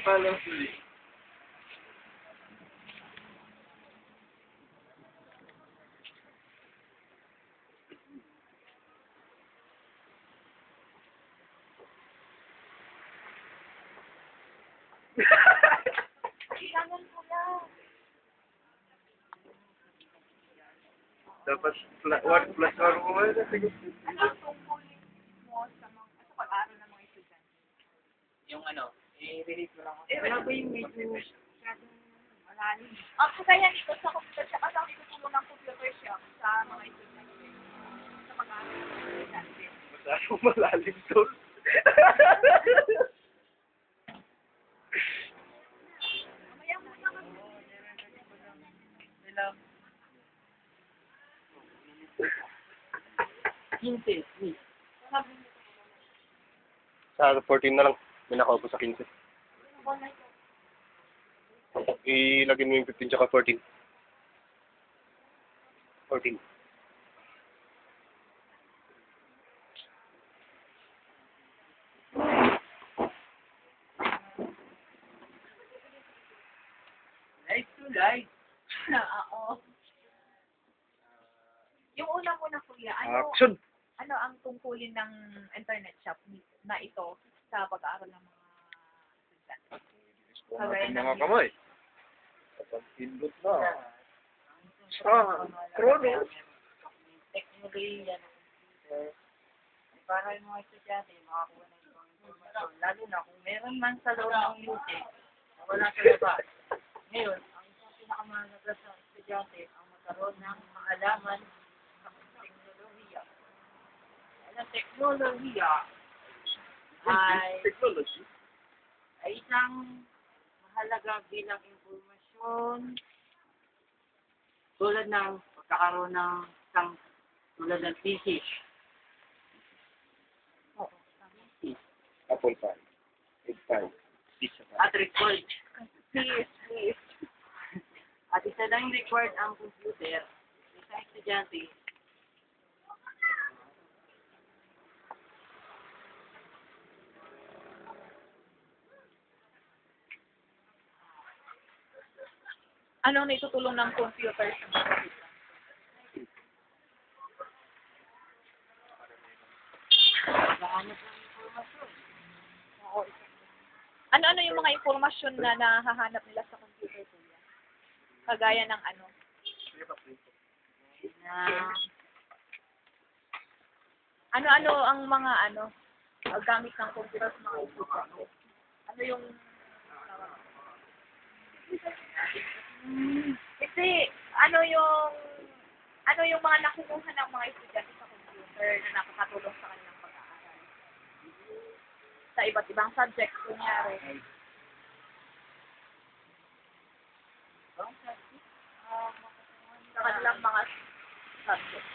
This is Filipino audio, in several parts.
Follow. Kailangan mo lang. Dapat one plus one mo na. Ano ang tungkulin mo sa pag-aaral ng mga estudyante? Yung ano, i-release mo lang. Wala ba yung medyo masyadong malalim? Kagaya nito sa computer siya, kasi ang itutulong ng computer siya sa mga estudyante. Sa pag-aaral ng mga estudyante. Masyadong malalim to. Mamaya mo na kami. Ilang? 15, please. Sa 14 na lang. May nakaupo sa 15. Ilagay mo yung 15 tsaka 14. 14. Live to live. Oo. Yung una muna kuya, ano Action! ano ang tungkulin ng internet shop na ito sa pag-aaral ng mga estudyante? Kagaya ng Mga kamay. Kapag pindot na. Chrono. Teknolohiya ng computer. Para yung mga estudyante makakuha ng ibang informasyon. Lalo na kung meron man sa loob ng music na wala sa labas. Ngayon, ang isang pinakamahalaga sa estudyante ang magkaroon ng kaalaman sa teknolohiya. Ang teknolohiya Technology. ay isang mahalaga bilang informasyon tulad ng pagkakaroon ng isang tulad ng thesis. Apple pie. Egg pie. At record. Please. At isa lang record ang computer sa isang estudyante. Ano ang naitutulong ng computer sa mga estudyante? Pagkahanap ng informasyon. Ano-ano yung mga impormasyon na nahahanap nila sa computer kuya? Kagaya ng ano? Na Ano-ano ang mga gamit ng computer sa mga estudyante? Ano yung kasi ano yung mga nakukuha ng mga estudyante sa computer na nakakatulong sa kanilang pag-aaral? Sa iba't ibang subject, kunyari. Sa kanilang mga subject.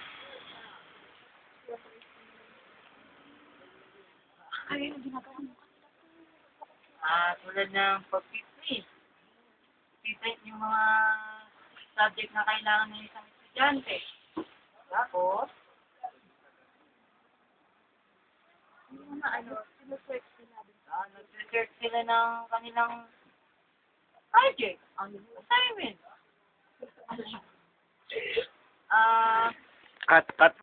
Ano yung ginagawa mo? tulad ng pag-print. Print yung mga subject na kailangan ng isang estudyante. Tapos, Yung mga sinusearch nila din. nag-research sila ng kanilang project, assignment. Cut.